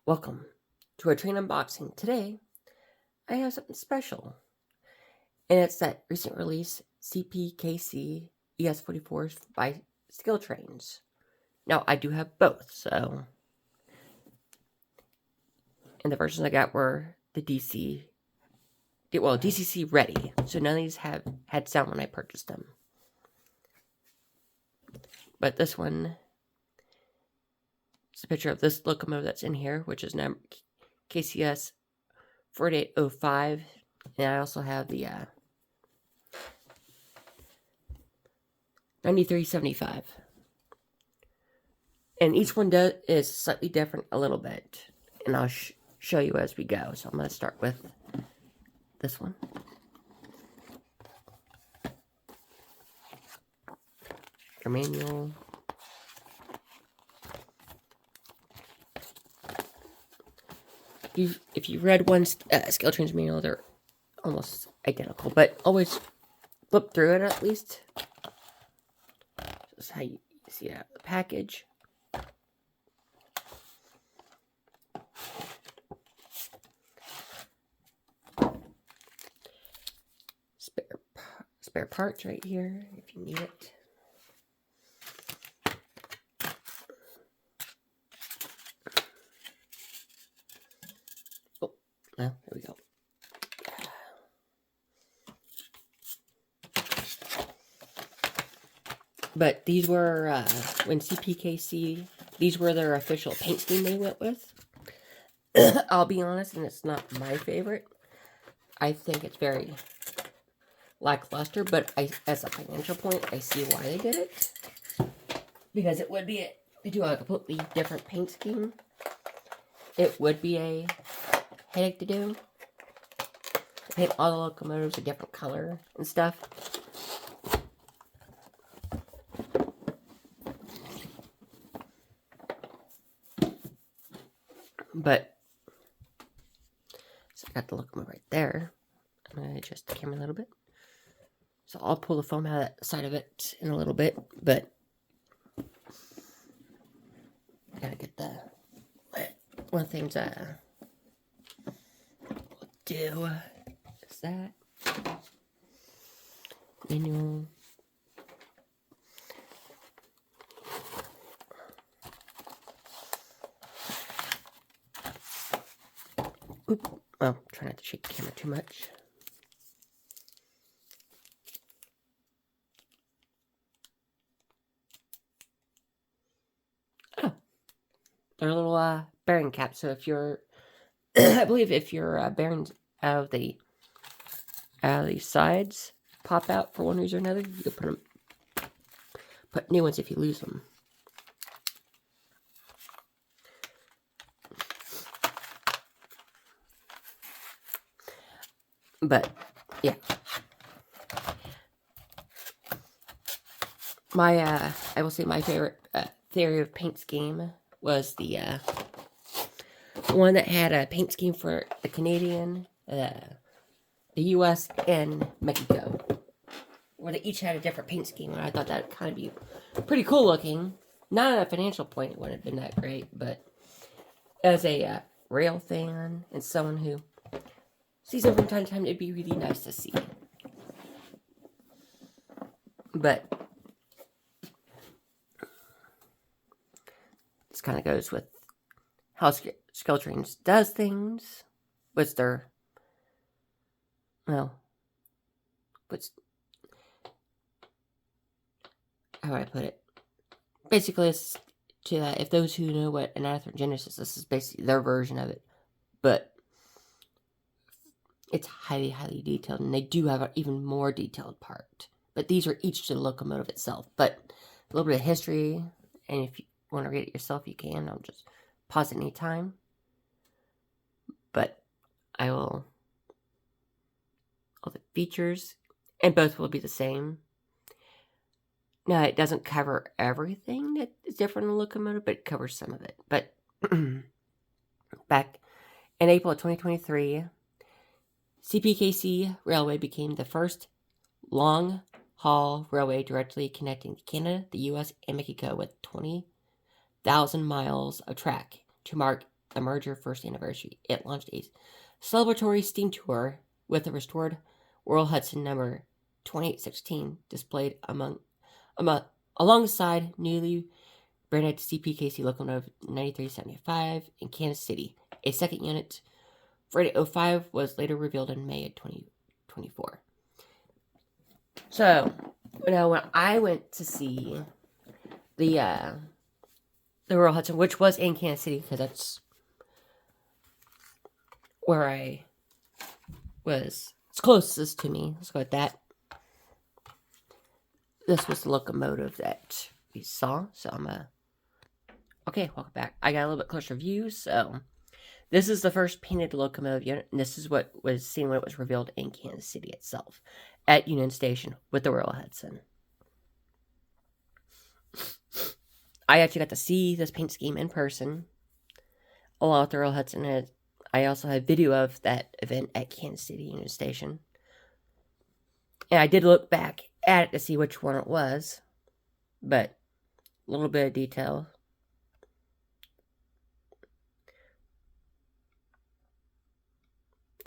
Welcome to a train unboxing. Today, I have something special, and it's that recent release CPKC ES44 by Skill Trains. Now, I do have both, and the versions I got were the DCC ready, so none of these have had sound when I purchased them. But this one is a picture of this locomotive that's in here, which is number KCS 4805, and I also have the 9375. And each one is slightly different a little bit, and I'll show you as we go. So I'm going to start with this one. Your manual. If you read one Skill Trains manual, they're almost identical, but always flip through it at least. This is how you see it out of the package. Spare parts right here if you need it. Oh, well, there we go. But these were, when CPKC, these were their official paint scheme they went with. I'll be honest, and it's not my favorite. I think it's very lackluster, but as a financial point, I see why they did it. Because it would be, they do a completely different paint scheme. It would be a headache to do. Paint all the locomotives a different color and stuff. But, so I got the locomotive right there. I'm going to adjust the camera a little bit. So I'll pull the foam out of that side of it in a little bit, but I gotta get the, one of the things we'll do is that manual. Oop. Well, try not to shake the camera too much. Oh, they're little bearing caps. So if you're, I believe if your bearings out of the sides pop out for one reason or another, you can put new ones if you lose them. But yeah, I will say my favorite theory of paint scheme was the one that had a paint scheme for the Canadian, the U.S. and Mexico, where they each had a different paint scheme. And I thought that would kind of be pretty cool looking. Not at a financial point, it wouldn't have been that great, but as a rail fan and someone who sees them from time to time, it'd be really nice to see. But this kind of goes with how Skill Trains does things. What's their, well, how do I put it? Basically, it's to that, if those who know what anatherogenesis is, this is basically their version of it. But it's highly, highly detailed, and they do have an even more detailed part. But these are each to the locomotive itself. But a little bit of history, and if you want to read it yourself, you can. I'll just pause at any time. But I will, all the features, and both will be the same. Now, it doesn't cover everything that is different in the locomotive, but it covers some of it. But back in April of 2023, CPKC Railway became the first long-haul railway directly connecting Canada, the U.S., and Mexico with 20,000 miles of track to mark the merger first anniversary, it launched a celebratory steam tour with a restored Royal Hudson number 2816 displayed alongside newly branded CPKC locomotive 9375 in Kansas City. A second unit, 4805, was later revealed in May of 2024. So, now when I went to see the Royal Hudson, which was in Kansas City, because that's where I was, it's closest to me, let's go with that. This was the locomotive that we saw, so okay, welcome back. I got a little bit closer view, so this is the first painted locomotive unit, and this is what was seen when it was revealed in Kansas City itself, at Union Station with the Royal Hudson. I actually got to see this paint scheme in person, along with the Royal Hudson, and I also have video of that event at Kansas City Union Station. And I did look back at it to see which one it was, but a little bit of detail.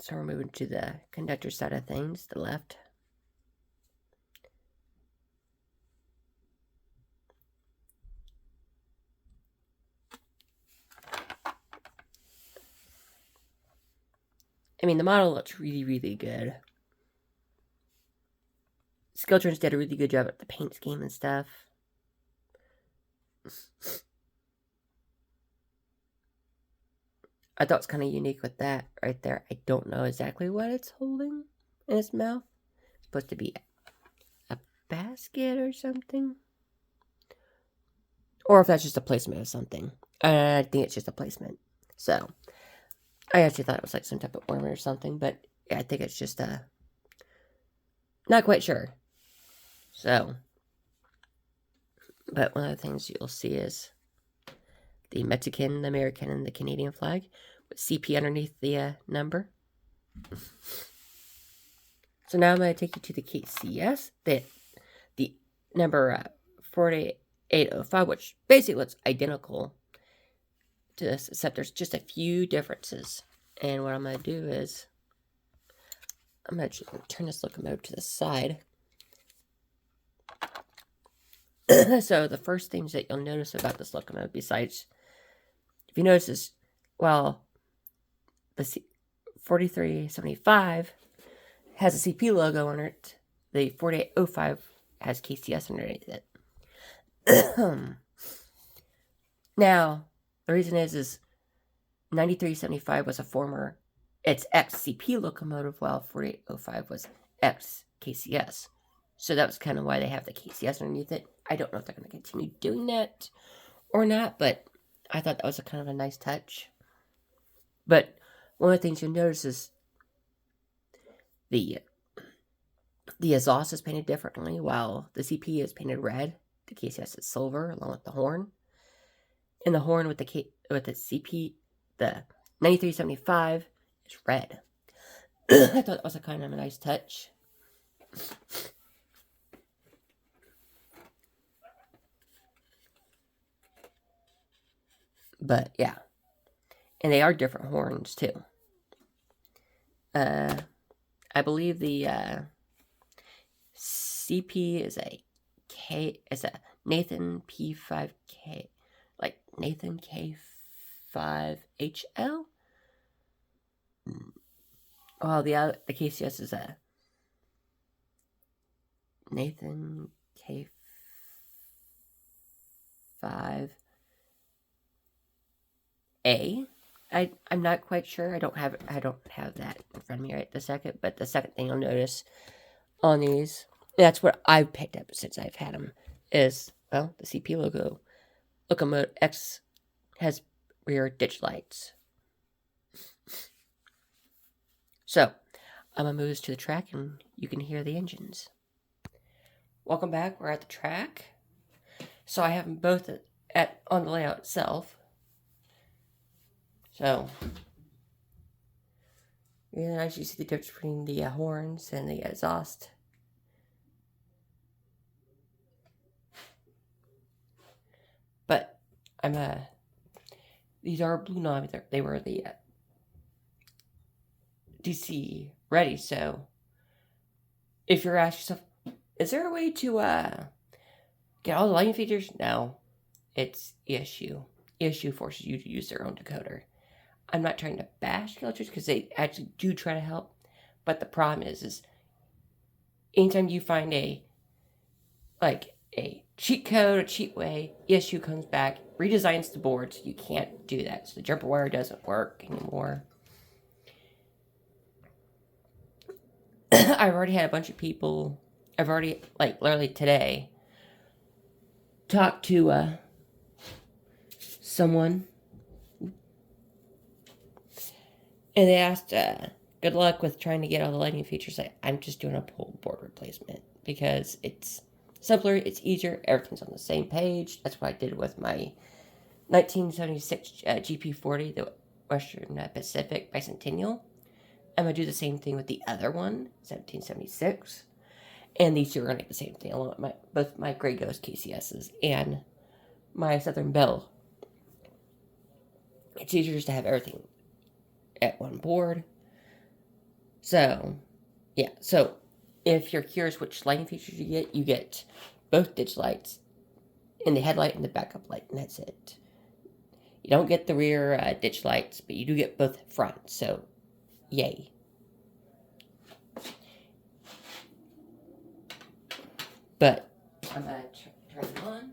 So we're moving to the conductor side of things, the left. I mean, the model looks really, really good. Skiltrons did a really good job at the paint scheme and stuff. I thought it was kind of unique with that right there. I don't know exactly what it's holding in its mouth. It's supposed to be a basket or something. Or if that's just a placement of something. I think it's just a placement. So, I actually thought it was like some type of ornament or something. But yeah, I think it's just a... Not quite sure. So, but one of the things you'll see is the Mexican, the American, and the Canadian flag with CP underneath the number. So now I'm going to take you to the KCS, the number 4805, which basically looks identical to this, except there's just a few differences. And what I'm going to do is, I'm going to turn this locomotive to the side. So the first things that you'll notice about this locomotive, besides, if you notice, is, well, the 4375 has a CP logo on it. The 4805 has KCS underneath it. Now, the reason is 9375 was a former, it's ex-CP locomotive, while 4805 was ex-KCS. So that was kind of why they have the KCS underneath it. I don't know if they're going to continue doing that or not, but I thought that was a kind of a nice touch. But one of the things you'll notice is the exhaust is painted differently, while the CP is painted red. The KCS is silver, along with the horn. And the horn with the CP, the 9375, is red. I thought that was a kind of a nice touch. But yeah, and they are different horns too. I believe the CP is a Nathan P5K, like Nathan K5HL. Well, the KCS is a Nathan K5A. I'm not quite sure. I don't have that in front of me right this second. But the second thing you'll notice on these, that's what I've picked up since I've had them, is, well, the CP logo. Locomotive X has rear ditch lights. So, I'm going to move this to the track and you can hear the engines. Welcome back. We're at the track. So I have them both on the layout itself. So, yeah, as you see the difference between the horns and the exhaust. But I'm These are blue knobs. They were the DC ready. So if you're asking yourself, is there a way to get all the lighting features? No, it's ESU. ESU forces you to use their own decoder. I'm not trying to bash cultures because they actually do try to help, but the problem is anytime you find a cheat code, a cheat way, ESU comes back, redesigns the board, so you can't do that. So the jumper wire doesn't work anymore. I've already had a bunch of people, I've already, literally today, talked to someone, and they asked, good luck with trying to get all the lighting features. I'm just doing a pull board replacement because it's simpler, it's easier, everything's on the same page. That's what I did with my 1976 GP40, the Western Pacific Bicentennial. I'm going to do the same thing with the other one, 1776. And these two are going to do the same thing, along with both my Grey Ghost KCSs and my Southern Belle. It's easier just to have everything at one board. So, yeah. So, if you're curious which lighting features you get both ditch lights in the headlight and the backup light, and that's it. You don't get the rear ditch lights, but you do get both front, so yay. But I'm going to turn it on.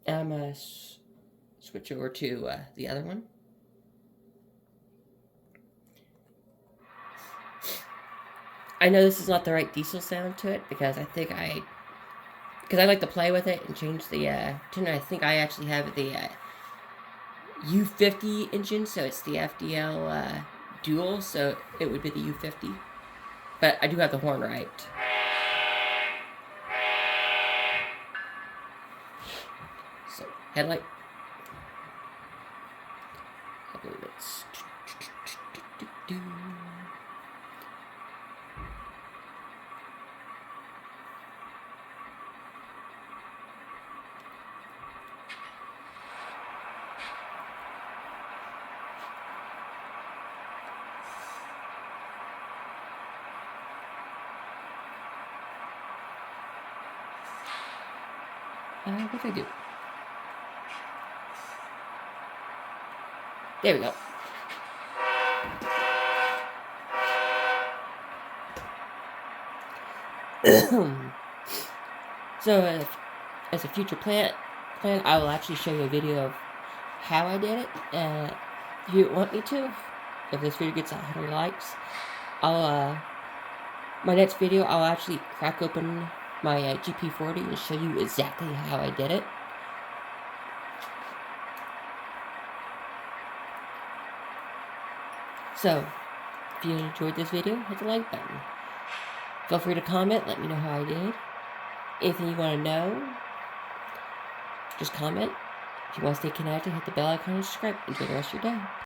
I'm going to switch over to the other one. I know this is not the right diesel sound to it because I like to play with it and change the tune. I think I actually have the U50 engine, so it's the FDL dual, so it would be the U50. But I do have the horn right. So, headlight. I believe it's... what did I do? There we go. So, as a future plan, I will actually show you a video of how I did it. If you want me to, if this video gets 100 likes, my next video, I'll actually crack open my GP40 and show you exactly how I did it. So, if you enjoyed this video, hit the like button. Feel free to comment, let me know how I did. Anything you want to know, just comment. If you want to stay connected, hit the bell icon and subscribe. Enjoy the rest of your day.